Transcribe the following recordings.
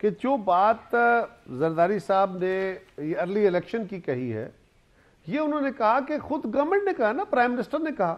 کہ جو بات زرداری صاحب نے یہ ارلی الیکشن کی کہی ہے، یہ انہوں نے کہا کہ خود گورنمنٹ نے کہا نا، پرائم منسٹر نے کہا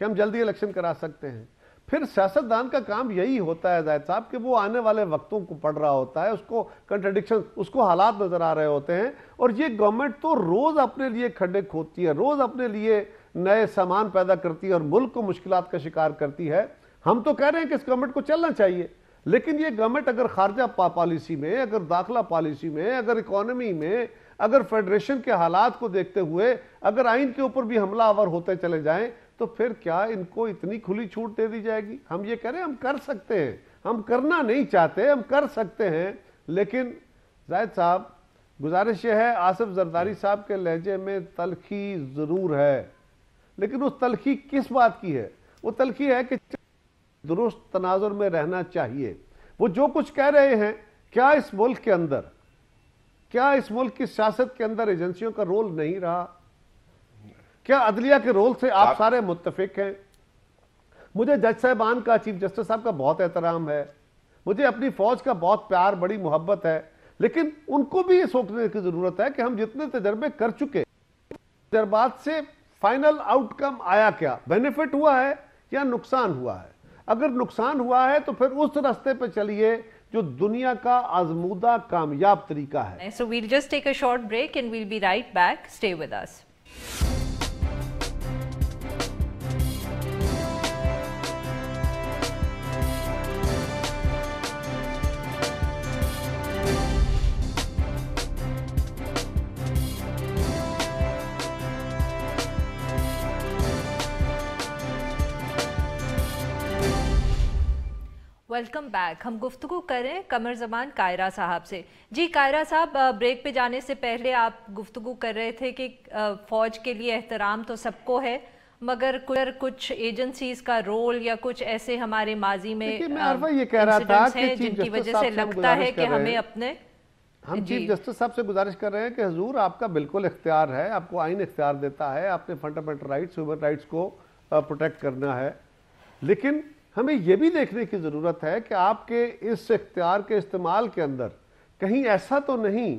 کہ ہم جلدی الیکشن کرا سکتے ہیں. پھر سیاستدان کا کام یہی ہوتا ہے زاہد صاحب کہ وہ آنے والے وقتوں کو پڑھ رہا ہوتا ہے، اس کو کنٹرڈکشن، اس کو حالات نظر آ رہے ہوتے ہیں، اور یہ گورنمنٹ تو روز اپنے لیے کھڈے کھودتی ہے، روز اپنے لیے نئے سامان پیدا کرتی ہے اور ملک کو مشکلات کا شکار کرتی ہے. ہم تو کہہ رہے ہیں کہ اس گورنمنٹ کو چلنا چاہیے، لیکن یہ گورنمنٹ اگر خارجہ پالیسی میں، اگر داخلہ پالیسی میں، اگر اکانومی میں، اگر فیڈریشن کے حالات کو دیکھتے ہوئے اگر آئین کے اوپر بھی حملہ آور ہوتے چلے جائیں تو پھر کیا ان کو اتنی کھلی چھوٹ دے دی جائے گی؟ ہم یہ کہہ رہے ہیں ہم کر سکتے ہیں، ہم کرنا نہیں چاہتے، ہم کر سکتے ہیں. لیکن زاہد صاحب گزارش یہ ہے، آصف زرداری صاحب کے لہجے میں تلخی ضرور ہے، لیکن اس تلخی کس بات کی ہے؟ وہ تلخی ہے کہ درست تناظر میں رہنا چاہیے. وہ جو کچھ کہہ رہے ہیں، کیا اس ملک کے اندر، کیا اس ملک کی سیاست کے اندر ایجنسیوں کا رول نہیں رہا؟ کیا عدلیہ کے رول سے آپ سارے متفق ہیں؟ مجھے جج صاحبان کا، چیف جسٹس صاحب کا بہت احترام ہے، مجھے اپنی فوج کا بہت پیار، بڑی محبت ہے، لیکن ان کو بھی یہ سوچنے کی ضرورت ہے کہ ہم جتنے تجربے کر چکے، تجربات سے فائنل آؤٹ کم آیا کیا؟ بینیفٹ ہوا ہے یا نقصان ہوا ہے؟ اگر نقصان ہوا ہے تو پھر اس راستے پہ چلیے جو دنیا کا آزمودہ کامیاب طریقہ ہے. So we'll just take a short break and we'll be right back. Stay with us. Welcome back. ہم گفتگو کریں قمر زمان قائرہ صاحب سے. جی قائرہ صاحب، بریک پہ جانے سے پہلے آپ گفتگو کر رہے تھے کہ فوج کے لیے احترام تو سب کو ہے، مگر کچھ ایجنسیز کا رول یا کچھ ایسے ہمارے ماضی میں یہ کہہ رہا تھا کہ جن کی وجہ سے لگتا ہے کہ ہمیں اپنے، ہم چیف جسٹس صاحب سے گزارش کر رہے ہیں کہ حضور آپ کا بالکل اختیار ہے، آپ کو آئین اختیار دیتا ہے، آپ نے فنڈامنٹل رائٹس، ہیومن رائٹس کو پروٹیکٹ کرنا ہے، لیکن ہمیں یہ بھی دیکھنے کی ضرورت ہے کہ آپ کے اس اختیار کے استعمال کے اندر کہیں ایسا تو نہیں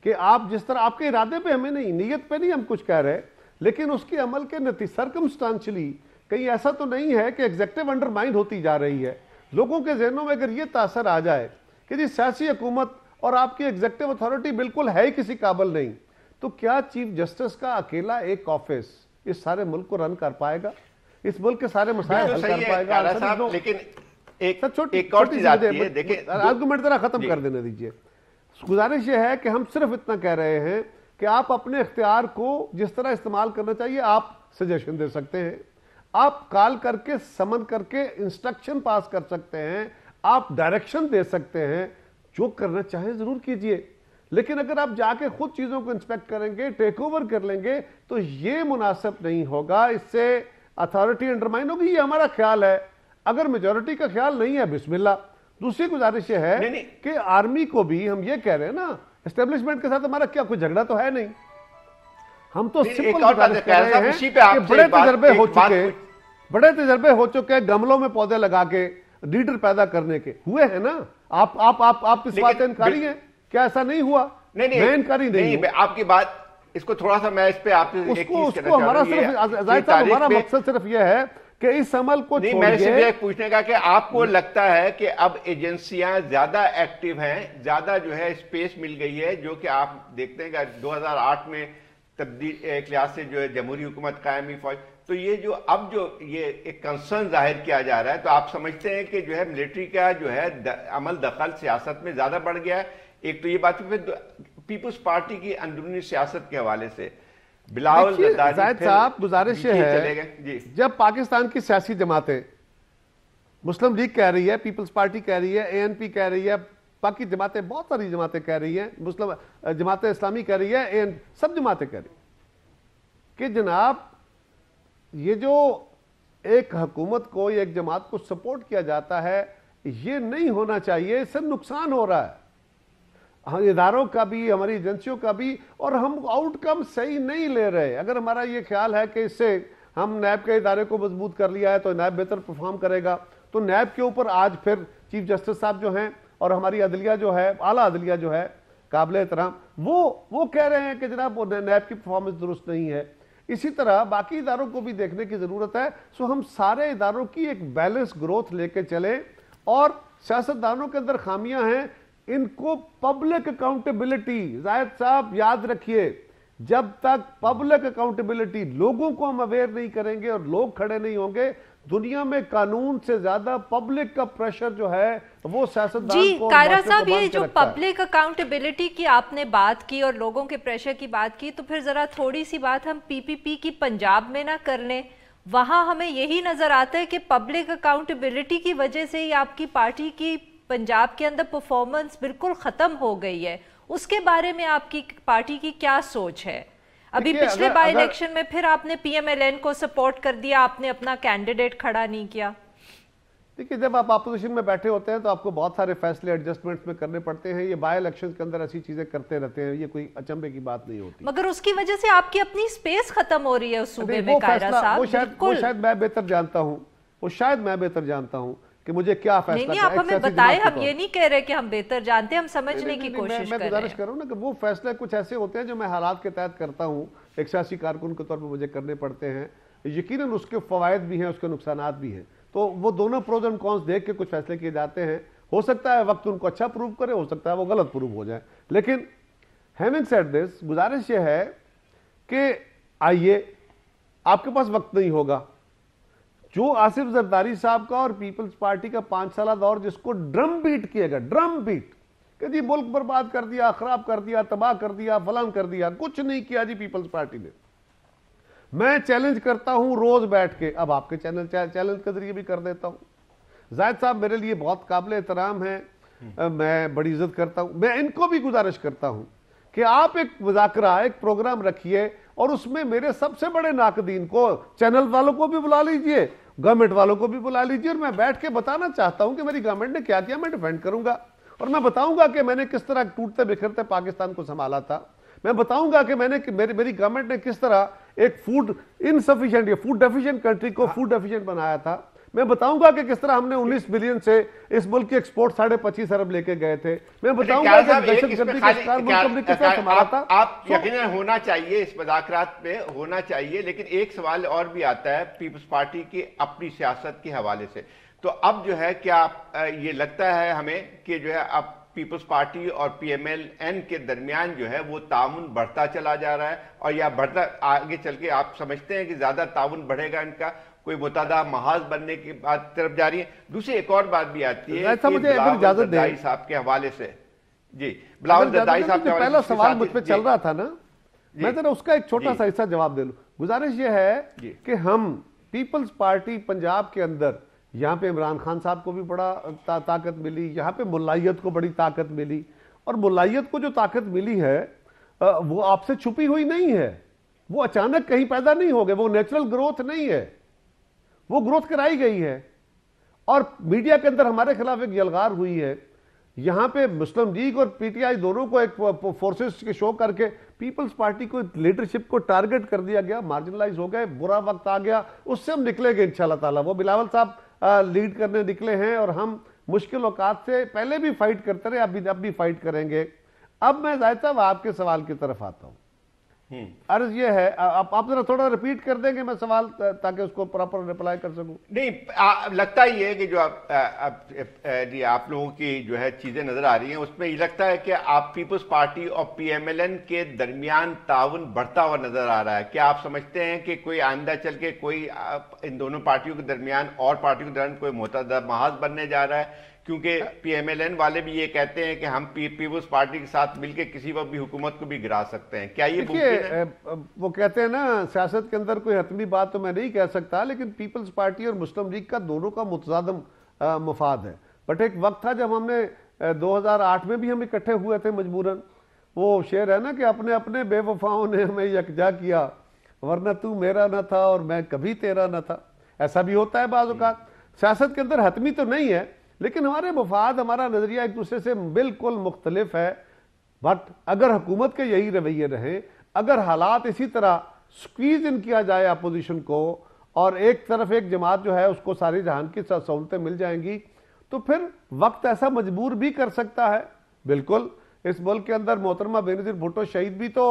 کہ آپ جس طرح آپ کے ارادے پہ ہمیں نہیں، نیت پہ نہیں ہم کچھ کہہ رہے، لیکن اس کے عمل کے نتیجے سرکمسٹانشلی کہیں ایسا تو نہیں ہے کہ ایگزیکٹو انڈرمائنڈ ہوتی جا رہی ہے. لوگوں کے ذہنوں میں اگر یہ تاثر آ جائے کہ جی سیاسی حکومت اور آپ کی ایگزیکٹو اتھارٹی بالکل ہے ہی کسی قابل نہیں، تو کیا چیف جسٹس کا اکیلا ایک آفس اس سارے ملک کو رن کر پائے گا؟ اس ملک کے سارے مسائل حل کر پائے گا؟ لیکن ایک اور چیز آتی ہے، دیکھیں آرگومنٹ ذرا ختم کر دینے دیجئے. گزارش یہ ہے کہ ہم صرف اتنا کہہ رہے ہیں کہ آپ اپنے اختیار کو جس طرح استعمال کرنا چاہیے آپ سجیشن دے سکتے ہیں، آپ کال کر کے سمن کر کے انسٹرکشن پاس کر سکتے ہیں، آپ ڈائریکشن دے سکتے ہیں، جو کرنا چاہیں ضرور کیجئے. لیکن اگر آپ جا کے خود چیزوں کو انسپیکٹ کریں گے، ٹیک اوور کر لیں گے تو یہ مناسب نہیں ہوگا، اس سے اتھارٹی انڈرمائن ہوگی. یہ ہمارا خیال ہے. اگر میجورٹی کا خیال نہیں ہے بسم اللہ. دوسری گزارش یہ ہے کہ آرمی کو بھی ہم یہ کہہ رہے ہیں نا، اسٹیبلشمنٹ کے ساتھ ہمارا کیا کوئی جھگڑا تو ہے نہیں، ہم تو سمپل گزارش کر رہے ہیں کہ بڑے تجربے ہو چکے گملوں میں پودے لگا کے لیڈر پیدا کرنے کے ہوئے ہیں نا. آپ اس بات انکاری ہیں؟ کیا ایسا نہیں ہوا؟ میں انکاری نہیں ہوں. آپ کی بات اس کو تھوڑا سا میں اس پہ آپ سے ایک چیز کہنا ہمارا صرف ہمارا مقصد صرف یہ ہے کہ اس عمل کو نہیں، میں صرف یہ پوچھنے کا کہ آپ کو لگتا ہے کہ اب ایجنسیاں زیادہ ایکٹیو ہیں، زیادہ جو ہے اسپیس مل گئی ہے، جو کہ آپ دیکھتے ہیں کہ 2008 میں تبدیل ایک لحاظ سے جو ہے جمہوری حکومت قائم ہوئی فوج، تو یہ جو اب جو یہ ایک کنسرن ظاہر کیا جا رہا ہے، تو آپ سمجھتے ہیں کہ جو ہے ملٹری کا جو ہے عمل دخل سیاست میں زیادہ بڑھ گیا ہے؟ ایک تو یہ بات، پھر پیپلز پارٹی کی اندرونی سیاست کے حوالے سے بلاول زاہد صاحب گزارش ہے، جب پاکستان کی سیاسی جماعتیں، مسلم لیگ کہہ رہی ہے، پیپلز پارٹی کہہ رہی ہے، اے این پی کہہ رہی ہے، باقی جماعتیں بہت ساری جماعتیں کہہ رہی ہیں، مسلم جماعت اسلامی کہہ رہی ہے، سب جماعتیں کہہ رہی ہیں کہ جناب یہ جو ایک حکومت کو یا ایک جماعت کو سپورٹ کیا جاتا ہے یہ نہیں ہونا چاہیے، اس سے نقصان ہو رہا ہے اداروں کا بھی، ہماری ایجنسیوں کا بھی، اور ہم آؤٹ کم صحیح نہیں لے رہے. اگر ہمارا یہ خیال ہے کہ اس سے ہم نیب کے ادارے کو مضبوط کر لیا ہے تو نیب بہتر پرفارم کرے گا، تو نیب کے اوپر آج پھر چیف جسٹس صاحب جو ہیں اور ہماری عدلیہ جو ہے، اعلیٰ عدلیہ جو ہے قابل احترام، وہ کہہ رہے ہیں کہ جناب نیب کی پرفارمنس درست نہیں ہے. اسی طرح باقی اداروں کو بھی دیکھنے کی ضرورت ہے. سو ہم سارے اداروں کی ایک بیلنس گروتھ لے کے چلیں، اور سیاستدانوں کے اندر خامیاں ہیں، ان کو پبلک اکاؤنٹیبلٹی، زاہد صاحب یاد رکھیے، جب تک پبلک اکاؤنٹیبلٹی لوگوں کو ہم اویئر نہیں کریں گے اور لوگ کھڑے نہیں ہوں گے، دنیا میں قانون سے زیادہ پبلک کا پریشر جو ہے وہ سیاستدان کو، قائرہ صاحب، یہ جو پبلک اکاؤنٹیبلٹی کی آپ نے بات کی اور لوگوں کے پریشر کی بات کی، تو پھر ذرا تھوڑی سی بات ہم پی پی پی کی پنجاب میں نہ کر لیں. وہاں ہمیں یہی نظر آتا ہے کہ پبلک اکاؤنٹیبلٹی کی وجہ سے ہی آپ کی پارٹی کی پنجاب کے اندر پرفارمنس بالکل ختم ہو گئی ہے. اس کے بارے میں آپ کی پارٹی کی کیا سوچ ہے؟ ابھی پچھلے بائی الیکشن میں پھر آپ نے پی ایم ایل این کو سپورٹ کر دیا، آپ نے اپنا کینڈیڈیٹ کھڑا نہیں کیا. دیکھیے، جب آپ اپوزیشن میں بیٹھے ہوتے ہیں تو آپ کو بہت سارے فیصلے ایڈجسٹمنٹس میں کرنے پڑتے ہیں. یہ بائی الیکشن کے اندر ایسی چیزیں کرتے رہتے ہیں، یہ کوئی اچنبے کی بات نہیں ہوتی. مگر اس کی وجہ سے آپ کی اپنی سپیس ختم ہو رہی ہے اس صوبے میں قائرہ صاحب. وہ شاید میں بہتر جانتا ہوں کہ مجھے کیا فیصلہ نہیں، آپ ہمیں بتائیں. ہم یہ نہیں کہہ رہے کہ ہم بہتر جانتے ہیں، ہم سمجھنے کی کوشش کر رہے ہیں. میں گزارش کر رہا ہوں نا کہ وہ فیصلے کچھ ایسے ہوتے ہیں جو میں حالات کے تحت کرتا ہوں، ایک سیاسی کارکن کے طور پر مجھے کرنے پڑتے ہیں. یقیناً اس کے فوائد بھی ہیں، اس کے نقصانات بھی ہیں، تو وہ دونوں پروز اینڈ کونس دیکھ کے کچھ فیصلے کیے جاتے ہیں. ہو سکتا ہے وقت ان کو اچھا پروو کرے، ہو سکتا ہے وہ غلط پروو ہو جائے. لیکن ہیونگ سیڈ دس، گزارش یہ ہے کہ آئیے، آپ کے پاس وقت نہیں ہوگا. جو آصف زرداری صاحب کا اور پیپلز پارٹی کا 5 سالہ دور جس کو ڈرم بیٹ کیے گا، ڈرم بیٹ کہ جی ملک برباد کر دیا، خراب کر دیا، تباہ کر دیا، فلان کر دیا، کچھ نہیں کیا جی پیپلز پارٹی نے. میں چیلنج کرتا ہوں روز بیٹھ کے، اب آپ کے چیلنج کے ذریعے بھی کر دیتا ہوں. زاہد صاحب میرے لیے بہت قابل احترام ہیں، میں بڑی عزت کرتا ہوں. میں ان کو بھی گزارش کرتا ہوں کہ آپ ایک مذاکرہ، ایک پروگرام رکھیے اور اس میں میرے سب سے بڑے ناقدین کو، چینل والوں کو بھی بلا لیجئے، گورنمنٹ والوں کو بھی بلا لیجئے، اور میں بیٹھ کے بتانا چاہتا ہوں کہ میری گورنمنٹ نے کیا کیا. میں ڈیفینڈ کروں گا اور میں بتاؤں گا کہ میں نے کس طرح ٹوٹتے بکھرتے پاکستان کو سنبھالا تھا. میں بتاؤں گا کہ میری گورنمنٹ نے کس طرح ایک فوڈ انسفیشینٹ یا فوڈ ڈیفیشینٹ کنٹری کو فوڈ ڈیفیشینٹ بنایا تھا. میں بتاؤں گا کہ کس طرح ہم نے 19 بلین سے اس ملک کی ایکسپورٹ 25.5 ارب لے کے گئے تھے. میں بتاؤں گا کہ دہشت گردی کا شکار ملک ہم نے کس طرح سنبھالا تھا. آپ یقیناً ہونا چاہیے، اس مذاکرات میں ہونا چاہیے، لیکن ایک سوال اور بھی آتا ہے پیپلز پارٹی کی اپنی سیاست کے حوالے سے. تو اب جو ہے کیا یہ لگتا ہے ہمیں کہ جو ہے اب پیپلز پارٹی اور پی ایم ایل این کے درمیان جو ہے وہ تعاون بڑھتا چلا جا رہا ہے، اور یا بڑھتا آگے چل کے آپ سمجھتے ہیں کہ زیادہ تعاون بڑھے گا، ان کا کوئی متحدہ محاذ بننے کی بات طرف جاری ہے؟ دوسری ایک اور بات بھی آتی ہے کہ بلاول زرداری صاحب کے حوالے سے، جی بلاول زرداری صاحب کے پہلا سوال مجھ پہ چل رہا تھا نا، میں ذرا اس کا ایک چھوٹا سا حصہ جواب دے لوں. گزارش یہ ہے کہ ہم پیپلز پارٹی پنجاب کے اندر، یہاں پہ عمران خان صاحب کو بھی بڑا طاقت ملی، یہاں پہ ملائیت کو بڑی طاقت ملی، اور ملائیت کو جو طاقت ملی ہے وہ آپ سے چھپی ہوئی نہیں ہے، وہ اچانک کہیں پیدا نہیں ہو گئے، وہ نیچرل گروتھ نہیں ہے، وہ گروتھ کرائی گئی ہے. اور میڈیا کے اندر ہمارے خلاف ایک یلغار ہوئی ہے. یہاں پہ مسلم لیگ اور پی ٹی آئی دونوں کو ایک فورسز کے شو کر کے پیپلز پارٹی کو لیڈرشپ کو ٹارگٹ کر دیا گیا، مارجنلائز ہو گئے، برا وقت آ گیا، اس سے ہم نکلیں گے انشاءاللہ تعالیٰ. وہ بلاول صاحب لیڈ کرنے نکلے ہیں اور ہم مشکل اوقات سے پہلے بھی فائٹ کرتے رہے، اب بھی فائٹ کریں گے. اب میں زاہد صاحب آپ کے سوال کی طرف آتا ہوں. عرض یہ ہے، آپ ذرا تھوڑا ریپیٹ کر دیں گے میں سوال تاکہ اس کو پراپر ریپلائی کر سکوں. نہیں، لگتا ہی ہے کہ جو آپ لوگوں کی جو ہے چیزیں نظر آ رہی ہیں اس میں یہ لگتا ہے کہ آپ پیپلز پارٹی اور پی ایم ایل این کے درمیان تعاون بڑھتا ہوا نظر آ رہا ہے. کیا آپ سمجھتے ہیں کہ کوئی آئندہ چل کے کوئی ان دونوں پارٹیوں کے درمیان اور پارٹیوں کے درمیان کوئی متحدہ محاذ بننے جا رہا ہے؟ کیونکہ پی ایم ایل این والے بھی یہ کہتے ہیں کہ ہم پیپلز پارٹی کے ساتھ مل کے کسی وقت بھی حکومت کو بھی گرا سکتے ہیں. کیا یہ ممکن ہے؟ وہ کہتے ہیں نا سیاست کے اندر کوئی حتمی بات تو میں نہیں کہہ سکتا، لیکن پیپلز پارٹی اور مسلم لیگ کا دونوں کا متصادم مفاد ہے. بٹ ایک وقت تھا جب ہم نے 2008 میں بھی ہم اکٹھے ہوئے تھے مجبوراً. وہ شعر ہے نا کہ اپنے اپنے بے وفاؤں نے ہمیں یکجا کیا، ورنہ تو میرا نہ تھا اور میں کبھی تیرا نہ تھا. ایسا بھی ہوتا ہے بعض اوقات. سیاست کے اندر حتمی تو نہیں ہے، لیکن ہمارے مفاد، ہمارا نظریہ ایک دوسرے سے بالکل مختلف ہے. بٹ اگر حکومت کے یہی رویے رہیں، اگر حالات اسی طرح سکویز ان کیا جائے اپوزیشن کو، اور ایک طرف ایک جماعت جو ہے اس کو ساری جہان کی سہولتیں مل جائیں گی، تو پھر وقت ایسا مجبور بھی کر سکتا ہے. بالکل اس ملک کے اندر محترمہ بینظیر بھٹو شہید بھی تو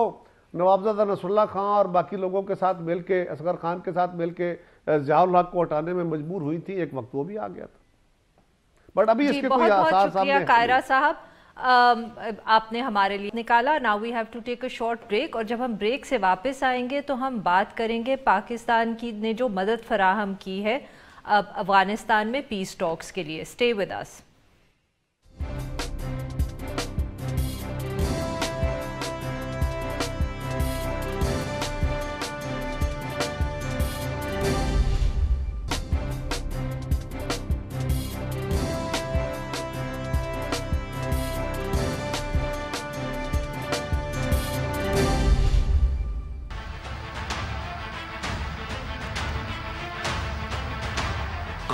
نوابزادہ نصر اللہ خان اور باقی لوگوں کے ساتھ مل کے, اصغر خان کے ساتھ مل کے ضیاء الحق کو ہٹانے میں مجبور ہوئی تھی. ایک وقت وہ بھی آ گیا تھا, بٹ ابھی اس کے کوئی آثار سامنے شکریہ قاہرہ صاحب, آپ نے ہمارے لیے نکالا. Now we have to take a short break, اور جب ہم بریک سے واپس آئیں گے تو ہم بات کریں گے پاکستان کی نے جو مدد فراہم کی ہے افغانستان میں پیس ٹاکس کے لیے. اسٹے ود اس.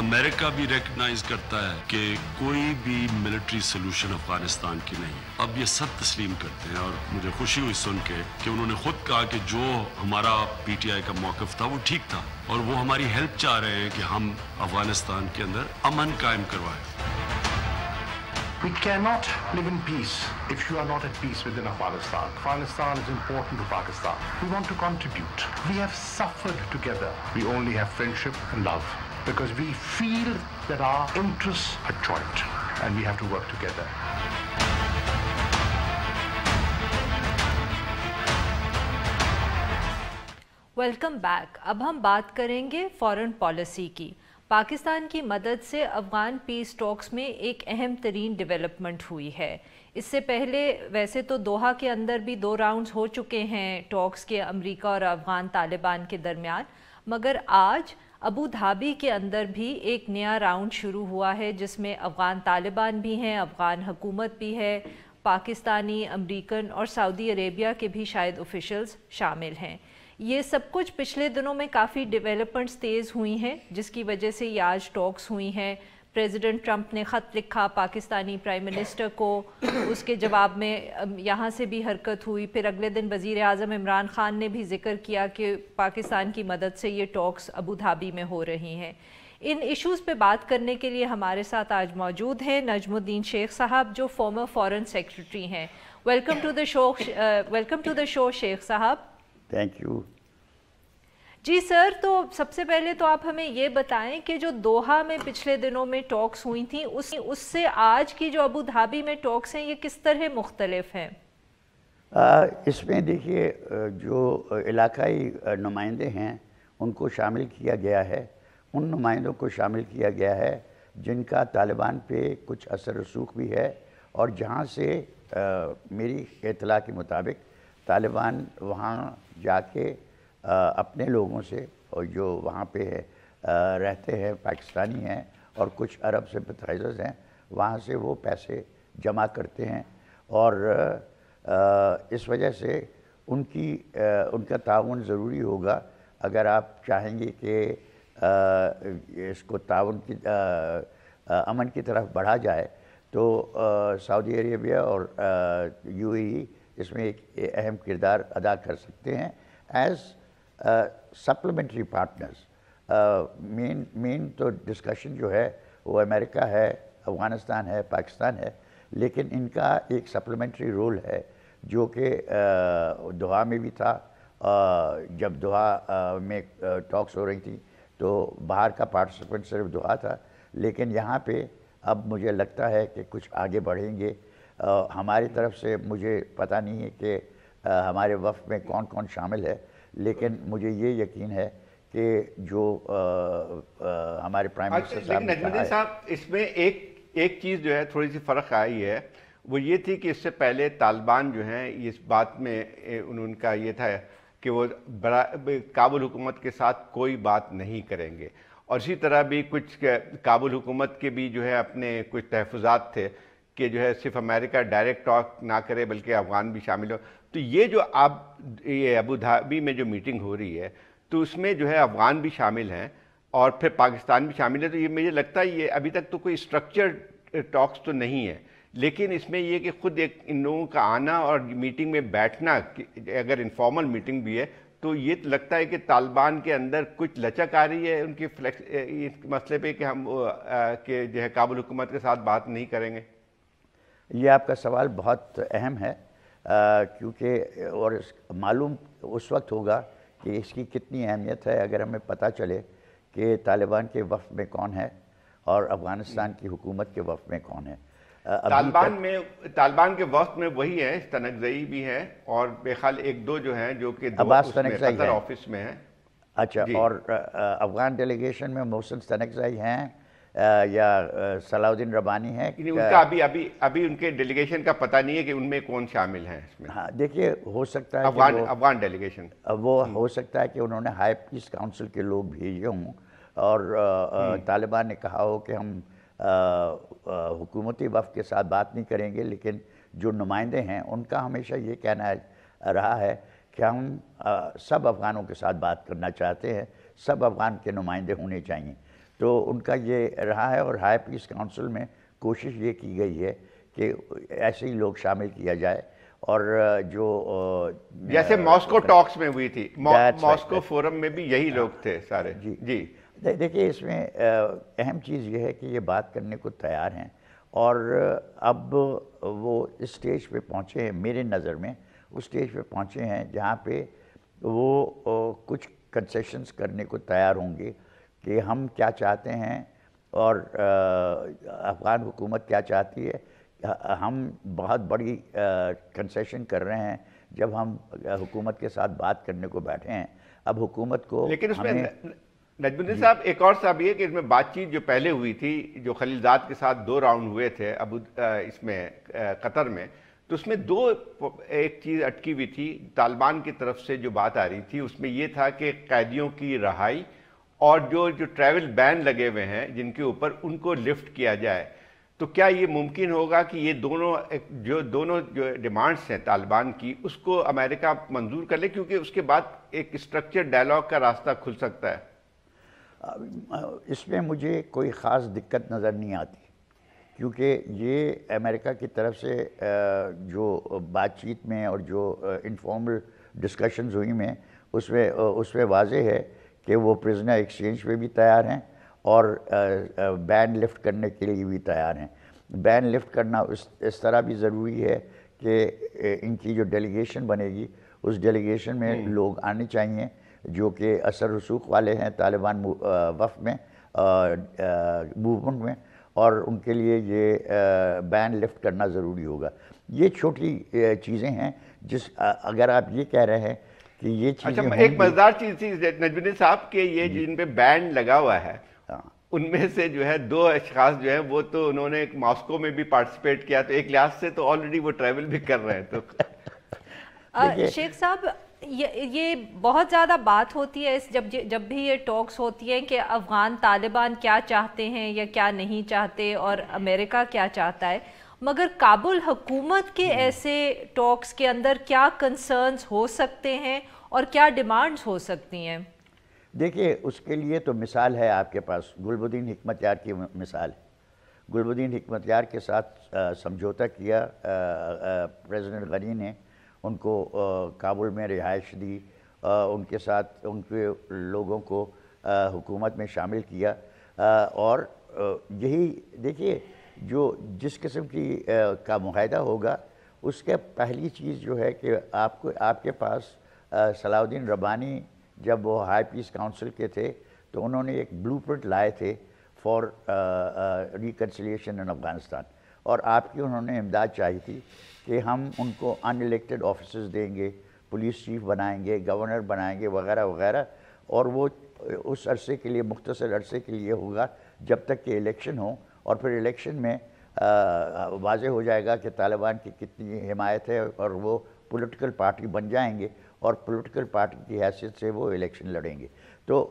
امریکہ بھی ریکگنائز کرتا ہے کہ کوئی بھی ملٹری سلوشن افغانستان کی نہیں. اب یہ سب تسلیم کرتے ہیں, اور مجھے خوشی ہوئی سن کے کہ انہوں نے خود کہا کہ جو ہمارا پی ٹی آئی کا موقف تھا وہ ٹھیک تھا, اور وہ ہماری ہیلپ چاہ رہے ہیں کہ ہم افغانستان کے اندر امن قائم کروائیں. We cannot live in peace if you are not at peace within Afghanistan. Afghanistan is important to Pakistan. We want to contribute. We have suffered together. We only have friendship and love because we feel that our interests are joint and we have to work together. Welcome back. اب ہم بات کریں گے foreign policy کی. پاکستان کی مدد سے افغان پیس ٹاکس میں ایک اہم ترین ڈیولپمنٹ ہوئی ہے. اس سے پہلے ویسے تو دوحہ کے اندر بھی 2 راؤنڈز ہو چکے ہیں ٹاکس کے امریکہ اور افغان طالبان کے درمیان, مگر آج ابو دھابی کے اندر بھی ایک نیا راؤنڈ شروع ہوا ہے جس میں افغان طالبان بھی ہیں, افغان حکومت بھی ہے, پاکستانی, امریکن اور سعودی عربیہ کے بھی شاید آفیشلز شامل ہیں. یہ سب کچھ پچھلے دنوں میں کافی ڈیولپمنٹس تیز ہوئی ہیں جس کی وجہ سے یہ آج ٹاکس ہوئی ہیں. پریزیڈنٹ ٹرمپ نے خط لکھا پاکستانی پرائم منسٹر کو, اس کے جواب میں یہاں سے بھی حرکت ہوئی. پھر اگلے دن وزیر اعظم عمران خان نے بھی ذکر کیا کہ پاکستان کی مدد سے یہ ٹاکس ابو دھابی میں ہو رہی ہیں. ان ایشوز پہ بات کرنے کے لیے ہمارے ساتھ آج موجود ہیں نجم الدین شیخ صاحب جو فارمر فارن سیکرٹری ہیں. ویلکم ٹو دا شو شیخ صاحب. Thank you. جی سر, تو سب سے پہلے تو آپ ہمیں یہ بتائیں کہ جو دوحہ میں پچھلے دنوں میں ٹاکس ہوئی تھیں اس سے آج کی جو ابو دھابی میں ٹاکس ہیں یہ کس طرح مختلف ہیں؟ اس میں دیکھیے جو علاقائی نمائندے ہیں ان کو شامل کیا گیا ہے, ان نمائندوں کو شامل کیا گیا ہے جن کا طالبان پہ کچھ اثر رسوخ بھی ہے, اور جہاں سے میری اطلاع کے مطابق طالبان وہاں جا کے اپنے لوگوں سے, اور جو وہاں پہ رہتے ہیں پاکستانی ہیں اور کچھ عرب سمپتھائزرز ہیں, وہاں سے وہ پیسے جمع کرتے ہیں, اور اس وجہ سے ان کا تعاون ضروری ہوگا. اگر آپ چاہیں گے کہ اس کو تعاون کی امن کی طرف بڑھا جائے تو سعودی عربیہ اور UAE اس میں ایک اہم کردار ادا کر سکتے ہیں ایز سپلیمنٹری پارٹنرز. مین تو ڈسکشن جو ہے وہ امریکہ ہے, افغانستان ہے, پاکستان ہے, لیکن ان کا ایک سپلیمنٹری رول ہے جو کہ دوحہ میں بھی تھا. جب دوحہ میں ٹاکس ہو رہی تھی تو باہر کا پارٹیسپینٹ صرف دوحہ تھا, لیکن یہاں پہ اب مجھے لگتا ہے کہ کچھ آگے بڑھیں گے. ہماری طرف سے مجھے پتہ نہیں ہے کہ ہمارے وفد میں کون کون شامل ہے, لیکن مجھے یہ یقین ہے کہ جو ہمارے پرائم منسٹر صاحب نے کہا ہے. اس میں ایک چیز جو ہے تھوڑی سی فرق آئی ہے, وہ یہ تھی کہ اس سے پہلے طالبان جو ہیں اس بات میں ان کا یہ تھا کہ وہ کابل حکومت کے ساتھ کوئی بات نہیں کریں گے, اور اسی طرح بھی کچھ کابل حکومت کے بھی جو ہے اپنے کچھ تحفظات تھے کہ جو ہے صرف امریکہ ڈائریکٹ ٹاک نہ کرے بلکہ افغان بھی شامل ہو. تو یہ جو یہ ابو دھابی میں جو میٹنگ ہو رہی ہے تو اس میں جو ہے افغان بھی شامل ہیں اور پھر پاکستان بھی شامل ہے. تو یہ مجھے لگتا ہے یہ ابھی تک تو کوئی اسٹرکچرڈ ٹاکس تو نہیں ہے, لیکن اس میں یہ کہ خود ایک ان لوگوں کا آنا اور میٹنگ میں بیٹھنا, اگر انفارمل میٹنگ بھی ہے تو یہ لگتا ہے کہ طالبان کے اندر کچھ لچک آ رہی ہے ان کی اس مسئلے پہ کہ ہم کہ جو ہے کابل حکومت کے ساتھ بات نہیں کریں گے؟ یہ آپ کا سوال بہت اہم ہے، کیونکہ اور معلوم اس وقت ہوگا کہ اس کی کتنی اہمیت ہے اگر ہمیں پتہ چلے کہ طالبان کے وفد میں کون ہے اور افغانستان کی حکومت کے وفد میں کون ہے۔ طالبان کے وفد میں وہی ہیں، استنگزئی بھی ہیں اور بے خیال ایک دو جو ہیں جو کہ عباس استنگزئی قطر آفس میں ہیں۔ اچھا، اور افغان ڈیلیگیشن میں محسن استنگزئی ہیں یا صلاح الدین ربانی ہیں؟ ان کا ابھی ان کے ڈیلیگیشن کا پتہ نہیں ہے کہ ان میں کون شامل ہیں اس میں۔ ہاں دیکھیے، ہو سکتا ہے افغان ڈیلیگیشن وہ ہو سکتا ہے کہ انہوں نے ہائی پیس کاؤنسل کے لوگ بھیجے ہوں اور طالبان نے کہا ہو کہ ہم حکومتی وفد کے ساتھ بات نہیں کریں گے، لیکن جو نمائندے ہیں ان کا ہمیشہ یہ کہنا رہا ہے کہ ہم سب افغانوں کے ساتھ بات کرنا چاہتے ہیں، سب افغان کے نمائندے ہونے چاہیے۔ تو ان کا یہ رہا ہے اور ہائی پیس کاؤنسل میں کوشش یہ کی گئی ہے کہ ایسے ہی لوگ شامل کیا جائے، اور جو جیسے ماسکو ٹاکس میں ہوئی تھی، ماسکو فورم میں بھی یہی لوگ تھے سارے۔ جی دیکھیے، اس میں اہم چیز یہ ہے کہ یہ بات کرنے کو تیار ہیں، اور اب وہ اس سٹیج پہ پہنچے ہیں، میرے نظر میں اس سٹیج پہ پہنچے ہیں جہاں پہ وہ کچھ کنسیشنز کرنے کو تیار ہوں گے کہ ہم کیا چاہتے ہیں اور افغان حکومت کیا چاہتی ہے۔ ہم بہت بڑی کنسیشن کر رہے ہیں جب ہم حکومت کے ساتھ بات کرنے کو بیٹھے ہیں۔ اب حکومت کو لیکن اس میں نجم الدین صاحب ایک اور صاحب یہ کہ اس میں بات چیت جو پہلے ہوئی تھی، جو خلیل زاد کے ساتھ 2 راؤنڈ ہوئے تھے اس میں قطر میں، تو اس میں ایک چیز اٹکی ہوئی تھی طالبان کی طرف سے جو بات آ رہی تھی، اس میں یہ تھا کہ قیدیوں کی رہائی اور جو ٹریول بین لگے ہوئے ہیں جن کے اوپر ان کو لفٹ کیا جائے۔ تو کیا یہ ممکن ہوگا کہ یہ دونوں جو ڈیمانڈز ہیں طالبان کی، اس کو امریکہ منظور کر لے، کیونکہ اس کے بعد ایک اسٹرکچر ڈائلاگ کا راستہ کھل سکتا ہے؟ اس میں مجھے کوئی خاص دقت نظر نہیں آتی، کیونکہ یہ امریکہ کی طرف سے جو بات چیت میں اور جو انفارمل ڈسکشنز ہوئی میں اس میں واضح ہے کہ وہ پرزنر ایکسچینج پہ بھی تیار ہیں اور بین لفٹ کرنے کے لیے بھی تیار ہیں۔ بین لفٹ کرنا اس طرح بھی ضروری ہے کہ ان کی جو ڈیلیگیشن بنے گی اس ڈیلیگیشن میں لوگ آنے چاہیے جو کہ اثر رسوخ والے ہیں طالبان وفد میں موومنٹ میں، اور ان کے لیے یہ بین لفٹ کرنا ضروری ہوگا۔ یہ چھوٹی چیزیں ہیں اگر آپ یہ کہہ رہے ہیں کہ یہ چیزیں ایک مزیدار چیز تھی نجم الدین صاحب کہ یہ جن پہ بین لگا ہوا ہے ان میں سے جو ہے 2 اشخاص جو ہیں وہ تو انہوں نے ماسکو میں بھی پارٹیسپیٹ کیا، تو ایک لحاظ سے تو آلریڈی وہ ٹریول بھی کر رہے ہیں۔ تو شیخ صاحب، یہ بہت زیادہ بات ہوتی ہے جب بھی یہ ٹاکس ہوتی ہیں کہ افغان طالبان کیا چاہتے ہیں یا کیا نہیں چاہتے اور امریکہ کیا چاہتا ہے، مگر کابل حکومت کے ایسے ٹاکس کے اندر کیا کنسرنز ہو سکتے ہیں اور کیا ڈیمانڈز ہو سکتی ہیں؟ دیکھیے، اس کے لیے تو مثال ہے آپ کے پاس، گلبدین حکمت یار کی مثال ہے۔ گلبدین حکمت یار کے ساتھ سمجھوتا کیا پریزیڈنٹ غنی نے، ان کو کابل میں رہائش دی، ان کے ساتھ ان کے لوگوں کو حکومت میں شامل کیا، اور یہی دیکھیے جس قسم کی کا معاہدہ ہوگا اس کے پہلی چیز جو ہے کہ آپ کے پاس صلاح الدین ربانی جب وہ ہائی پیس کاؤنسل کے تھے تو انہوں نے ایک بلو پرنٹ لائے تھے فار ریکنسیلیشن ان افغانستان، اور آپ کی انہوں نے امداد چاہی تھی کہ ہم ان کو ان الیکٹڈ آفیسز دیں گے، پولیس چیف بنائیں گے، گورنر بنائیں گے وغیرہ وغیرہ، اور وہ اس عرصے کے لیے مختصر عرصے کے لیے ہوگا جب تک کہ الیکشن ہو، اور پھر الیکشن میں واضح ہو جائے گا کہ طالبان کی کتنی حمایت ہے اور وہ پولیٹیکل پارٹی بن جائیں گے اور پولیٹیکل پارٹی کی حیثیت سے وہ الیکشن لڑیں گے۔ تو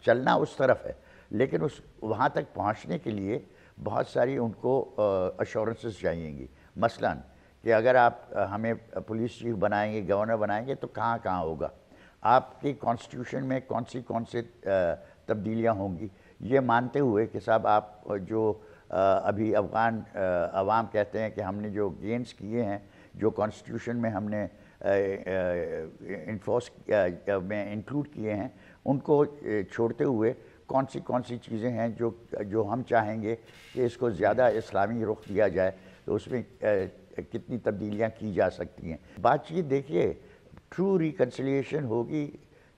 چلنا اس طرف ہے، لیکن وہاں تک پہنچنے کے لیے بہت ساری ان کو ایشورنسز چاہیے گی، مثلاً کہ اگر آپ ہمیں پولیس چیف بنائیں گے، گورنر بنائیں گے تو کہاں کہاں ہوگا، آپ کی کانسٹیٹیوشن میں کون سی تبدیلیاں ہوں گی، یہ مانتے ہوئے کہ صاحب آپ جو ابھی افغان عوام کہتے ہیں کہ ہم نے جو گینز کیے ہیں، جو کانسٹیٹیوشن میں ہم نے انفورس میں انکلوڈ کیے ہیں ان کو چھوڑتے ہوئے کون سی چیزیں ہیں جو ہم چاہیں گے کہ اس کو زیادہ اسلامی رخ دیا جائے تو اس میں کتنی تبدیلیاں کی جا سکتی ہیں. بات چیت دیکھیے ٹرو ریکنسیلیشن ہوگی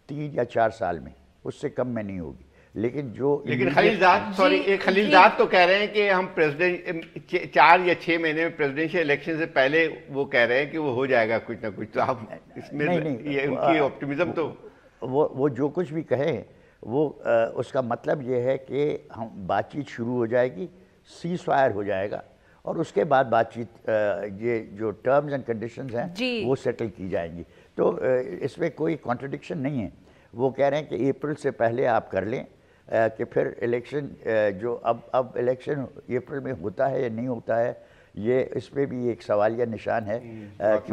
3 یا 4 سال میں, اس سے کم میں نہیں ہوگی. لیکن خلیلزاد تو کہہ رہے ہیں کہ ہم پریزیڈنٹ 4 یا 6 مہینے میں پریزیڈنشل الیکشن سے پہلے وہ کہہ رہے ہیں کہ وہ ہو جائے گا کچھ نہ کچھ. تو آپ اس میں یہ ان کی آپٹیمزم تو وہ جو کچھ بھی کہیں وہ اس کا مطلب یہ ہے کہ ہم بات چیت شروع ہو جائے گی, سیز فائر ہو جائے گا اور اس کے بعد بات چیت یہ جو ٹرمز اینڈ کنڈیشنز ہیں وہ سیٹل کی جائیں گی. تو اس میں کوئی کانٹرڈکشن نہیں ہے. وہ کہہ رہے ہیں کہ اپریل سے پہلے آپ کر لیں کہ پھر الیکشن جو اب الیکشن اپریل میں ہوتا ہے یا نہیں ہوتا ہے, یہ اس پہ بھی ایک سوالیہ نشان ہے.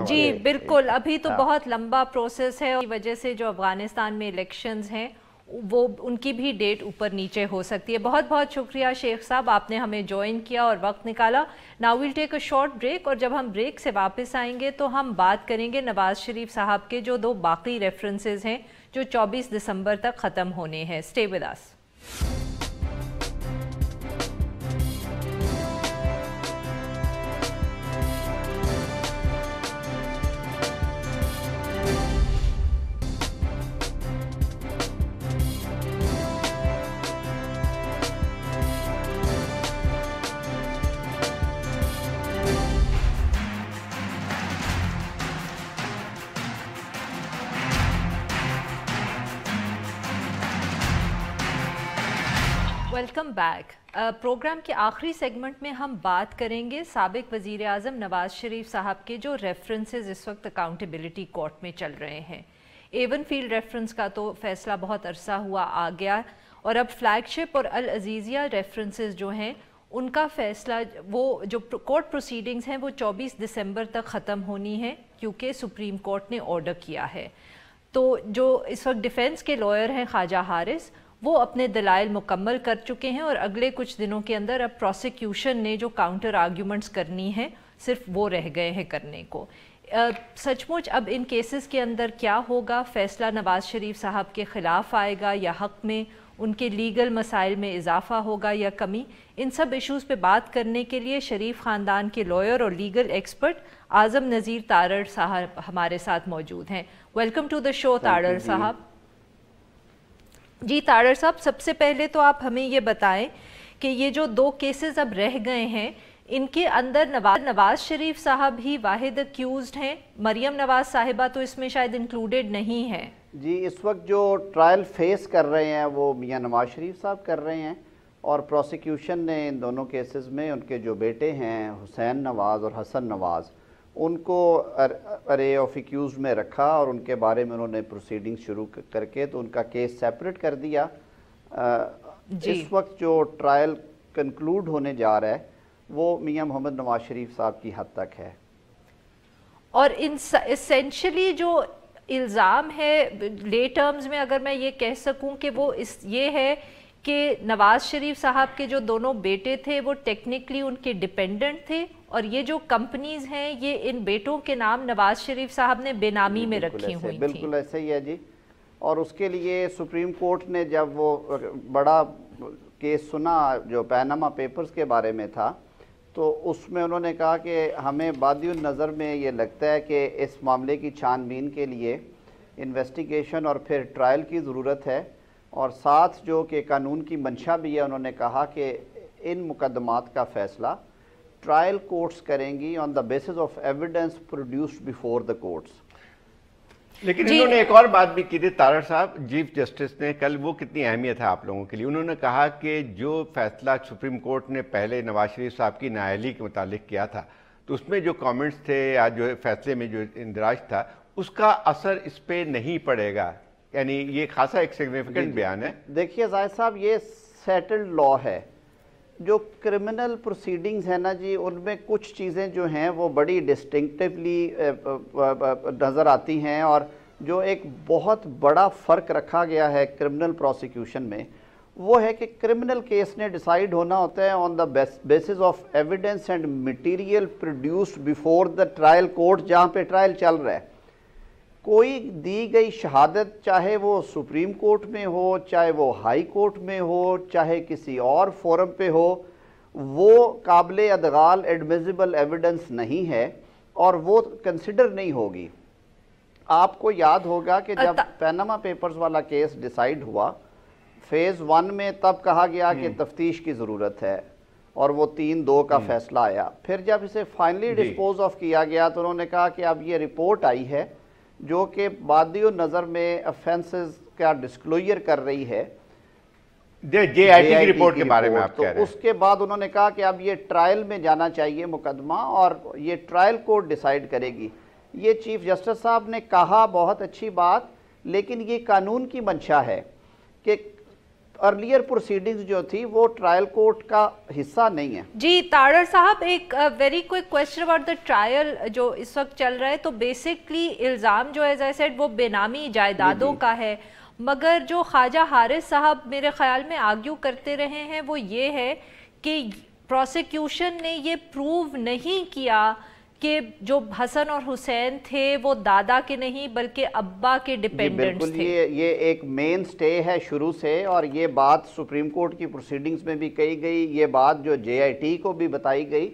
جی بالکل, ابھی تو بہت لمبا پروسیس ہے, اس وجہ سے جو افغانستان میں الیکشنز ہیں وہ ان کی بھی ڈیٹ اوپر نیچے ہو سکتی ہے. بہت بہت شکریہ شیخ صاحب, آپ نے ہمیں جوائن کیا اور وقت نکالا. Now we'll take a short break, اور جب ہم بریک سے واپس آئیں گے تو ہم بات کریں گے نواز شریف صاحب کے جو 2 باقی ریفرنسز ہیں جو 24 دسمبر تک ختم ہونے ہیں. Stay with us. Welcome back. Programme کے آخری سیگمنٹ میں ہم بات کریں گے سابق وزیر اعظم نواز شریف صاحب کے جو ریفرنسز اس وقت اکاؤنٹیبلٹی کورٹ میں چل رہے ہیں. ایون فیلڈ ریفرنس کا تو فیصلہ بہت عرصہ ہوا آ گیا, اور اب فلیگ شپ اور العزیزیہ ریفرنسز جو ہیں ان کا فیصلہ, وہ جو کورٹ پروسیڈنگز ہیں وہ 24 دسمبر تک ختم ہونی ہیں کیونکہ سپریم کورٹ نے آرڈر کیا ہے. تو جو اس وقت ڈیفینس کے لائر ہیں خواجہ حارث, وہ اپنے دلائل مکمل کر چکے ہیں, اور اگلے کچھ دنوں کے اندر اب پروسیکیوشن نے جو کاؤنٹر آرگیومنٹس کرنی ہیں صرف وہ رہ گئے ہیں کرنے کو. سچ مچ اب ان کیسز کے اندر کیا ہوگا؟ فیصلہ نواز شریف صاحب کے خلاف آئے گا یا حق میں ان کے لیگل مسائل میں اضافہ ہوگا یا کمی؟ ان سب ایشوز پہ بات کرنے کے لیے شریف خاندان کے لائر اور لیگل ایکسپرٹ اعظم نذیر تارڑ صاحب ہمارے ساتھ موجود ہیں. ویلکم ٹو دا شو تارڑ صاحب. جی تارڑ صاحب, سب سے پہلے تو آپ ہمیں یہ بتائیں کہ یہ جو 2 کیسز اب رہ گئے ہیں ان کے اندر نواز شریف صاحب ہی واحد اکیوزڈ ہیں, مریم نواز صاحبہ تو اس میں شاید انکلوڈیڈ نہیں ہے. جی اس وقت جو ٹرائل فیس کر رہے ہیں وہ میاں نواز شریف صاحب کر رہے ہیں, اور پروسیکیوشن نے ان دونوں کیسز میں ان کے جو بیٹے ہیں حسین نواز اور حسن نواز ان کو ارے آف ایکیوزڈ میں رکھا, اور ان کے بارے میں انہوں نے پروسیڈنگ شروع کر کے تو ان کا کیس سیپریٹ کر دیا. اس وقت جو ٹرائل کنکلوڈ ہونے جا رہا ہے وہ میاں محمد نواز شریف صاحب کی حد تک ہے. اور اسینشلی جو الزام ہے لے ٹرمز میں اگر میں یہ کہہ سکوں کہ وہ یہ ہے کہ نواز شریف صاحب کے جو دونوں بیٹے تھے وہ ٹیکنیکلی ان کے ڈیپینڈنٹ تھے, اور یہ جو کمپنیز ہیں یہ ان بیٹوں کے نام نواز شریف صاحب نے بے نامی میں رکھی ہوئی تھیں. بالکل ایسا ہی ہے جی. اور اس کے لیے سپریم کورٹ نے جب وہ بڑا کیس سنا جو پیناما پیپرز کے بارے میں تھا تو اس میں انہوں نے کہا کہ ہمیں بادی النظر میں یہ لگتا ہے کہ اس معاملے کی چھان بین کے لیے انویسٹیگیشن اور پھر ٹرائل کی ضرورت ہے, اور ساتھ جو کہ قانون کی منشا بھی ہے, انہوں نے کہا کہ ان مقدمات کا فیصلہ ٹرائل کورٹس کریں گی on the basis of evidence produced before the courts. لیکن انہوں نے ایک اور بات بھی کی تھی تارڑ صاحب, چیف جسٹس نے کل, وہ کتنی اہمیت ہے آپ لوگوں کے لیے. انہوں نے کہا کہ جو فیصلہ سپریم کورٹ نے پہلے نواز شریف صاحب کی نااہلی کے متعلق کیا تھا تو اس میں جو کامنٹس تھے یا جو فیصلے میں جو اندراج تھا اس کا اثر اس پہ نہیں پڑے گا, یعنی یہ خاصا ایک سگنیفیکنٹ بیان ہے. دیکھیے زاہد صاحب, یہ سیٹلڈ لا ہے. جو کرمنل پروسیڈنگز ہیں نا جی, ان میں کچھ چیزیں جو ہیں وہ بڑی ڈسٹنکٹیولی نظر آتی ہیں, اور جو ایک بہت بڑا فرق رکھا گیا ہے کرمنل پروسیکیوشن میں وہ ہے کہ کرمنل کیس نے ڈیسائیڈ ہونا ہوتا ہے on the basis of evidence and material produced before the trial court, جہاں پہ ٹرائل چل رہا ہے. کوئی دی گئی شہادت چاہے وہ سپریم کورٹ میں ہو، چاہے وہ ہائی کورٹ میں ہو، چاہے کسی اور فورم پہ ہو، وہ قابل ادغال ایڈمیزیبل ایویڈنس نہیں ہے اور وہ کنسیڈر نہیں ہوگی۔ آپ کو یاد ہوگا کہ جب پیناما پیپرز والا کیس ڈیسائیڈ ہوا فیز 1 میں، تب کہا گیا کہ تفتیش کی ضرورت ہے اور وہ 3-2 کا فیصلہ آیا۔ پھر جب اسے فائنلی ڈسپوز آف کیا گیا تو انہوں نے کہا کہ اب یہ رپورٹ آئی ہے جو کہ بادی نظر میں افینسز کا ڈسکلوئر کر رہی ہے، جے آئی ٹی کی رپورٹ کے بارے میں آپ کہہ رہے ہیں۔ اس کے بعد انہوں نے کہا کہ اب یہ ٹرائل میں جانا چاہیے مقدمہ، اور یہ ٹرائل کورٹ ڈیسائیڈ کرے گی۔ یہ چیف جسٹس صاحب نے کہا، بہت اچھی بات، لیکن یہ قانون کی منشا ہے کہ ارلیئر پروسیڈنگز جو تھی وہ ٹرائل کورٹ کا حصہ نہیں ہے۔ جی تاڑر صاحب، ایک very quick question about the trial جو اس وقت چل رہا ہے، تو بیسکلی الزام جو ایز آئی سیڈ وہ بے نامی جائیدادوں کا ہے، مگر جو خواجہ حارث صاحب میرے خیال میں آرگیو کرتے رہے ہیں وہ یہ ہے کہ پروسیکیوشن نے یہ پروو نہیں کیا کہ جو حسن اور حسین تھے وہ دادا کے نہیں بلکہ ابا کے ڈیپینڈنٹس تھے۔ بالکل، یہ ایک مین سٹے ہے شروع سے، اور یہ بات سپریم کورٹ کی پروسیڈنگز میں بھی کہی گئی، یہ بات جو جے آئی ٹی کو بھی بتائی گئی،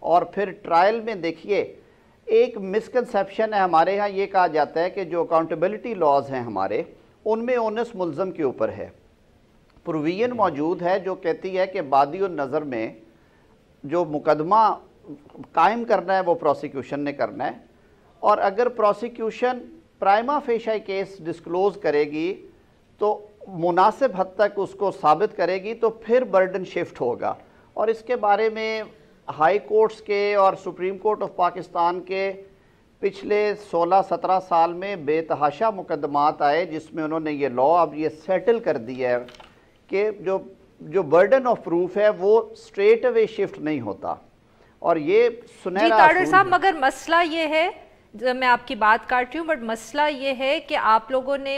اور پھر ٹرائل میں دیکھیے ایک مسکنسیپشن ہے ہمارے ہاں، یہ کہا جاتا ہے کہ جو اکاؤنٹیبلٹی لاز ہیں ہمارے، ان میں اونس ملزم کے اوپر ہے۔ پروویژن موجود ہے جو کہتی ہے کہ بادی النظر میں جو مقدمہ قائم کرنا ہے وہ پروسیکیوشن نے کرنا ہے، اور اگر پروسیکیوشن پرائما فیشائی کیس ڈسکلوز کرے گی تو مناسب حد تک اس کو ثابت کرے گی تو پھر برڈن شفٹ ہوگا۔ اور اس کے بارے میں ہائی کورٹس کے اور سپریم کورٹ آف پاکستان کے پچھلے 16-17 سال میں بے تحاشا مقدمات آئے جس میں انہوں نے یہ لا اب یہ سیٹل کر دیا ہے کہ جو برڈن آف پروف ہے وہ سٹریٹ اوے شفٹ نہیں ہوتا، اور یہ سنہرا جی تاڑر صاحب، مگر مسئلہ یہ ہے، میں آپ کی بات کاٹ رہی ہوں، بٹ مسئلہ یہ ہے کہ آپ لوگوں نے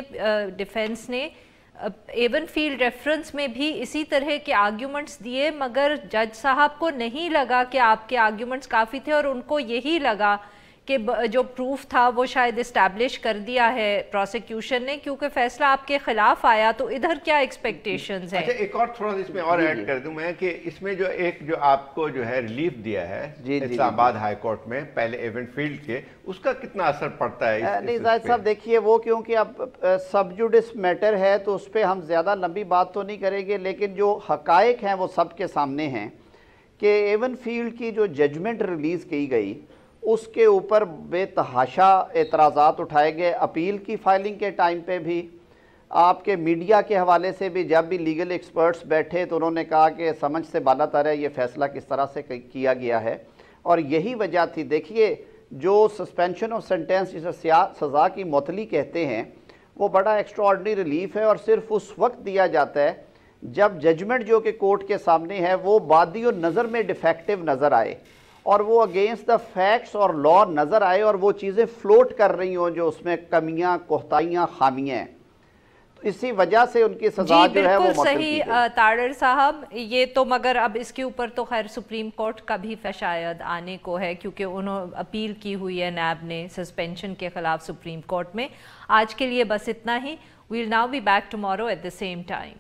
ڈیفینس نے ایون فیلڈ ریفرنس میں بھی اسی طرح کے آرگیومنٹس دیے، مگر جج صاحب کو نہیں لگا کہ آپ کے آرگیومنٹس کافی تھے، اور ان کو یہی لگا کہ جو پروف تھا وہ شاید اسٹیبلش کر دیا ہے پروسیکیوشن نے، کیونکہ فیصلہ آپ کے خلاف آیا۔ تو ادھر کیا ایکسپیکٹیشنز ہیں؟ اچھا، ایک اور تھوڑا اس میں اور ایڈ کر دوں میں کہ اس میں جو آپ کو جو ہے ریلیف دیا ہے اسلام آباد ہائی کورٹ میں پہلے ایونٹ فیلڈ کے، اس کا کتنا اثر پڑتا ہے؟ نہیں زاہد صاحب، دیکھیے وہ کیونکہ اب سب جوڈس میٹر ہے تو اس پہ ہم زیادہ لمبی بات تو نہیں کریں گے، لیکن جو حقائق ہیں وہ سب کے سامنے ہیں کہ ایون فیلڈ کی جو ججمنٹ ریلیز کی گئی اس کے اوپر بے تحاشا اعتراضات اٹھائے گئے، اپیل کی فائلنگ کے ٹائم پہ بھی، آپ کے میڈیا کے حوالے سے بھی جب بھی لیگل ایکسپرٹس بیٹھے تو انہوں نے کہا کہ سمجھ سے بالا تر ہے یہ فیصلہ کس طرح سے کیا گیا ہے، اور یہی وجہ تھی۔ دیکھیے جو سسپینشن آف سینٹینس جسے سزا کی معطلی کہتے ہیں، وہ بڑا ایکسٹراڈنری ریلیف ہے اور صرف اس وقت دیا جاتا ہے جب ججمنٹ جو کہ کورٹ کے سامنے ہے وہ بادی النظر میں ڈیفیکٹیو نظر آئے اور وہ اگینسٹ دا فیکٹس اور لا نظر آئے اور وہ چیزیں فلوٹ کر رہی ہوں جو اس میں کمیاں، کوتاہیاں، خامیاں ہیں، تو اسی وجہ سے ان کی سزا جو ہے وہ بالکل صحیح تاڑر صاحب۔ یہ تو مگر اب اس کے اوپر تو خیر سپریم کورٹ کا بھی شاید آنے کو ہے، کیونکہ انہوں اپیل کی ہوئی ہے نیب نے سسپینشن کے خلاف سپریم کورٹ میں۔ آج کے لیے بس اتنا ہی۔ Well now be back tomorrow at the same time.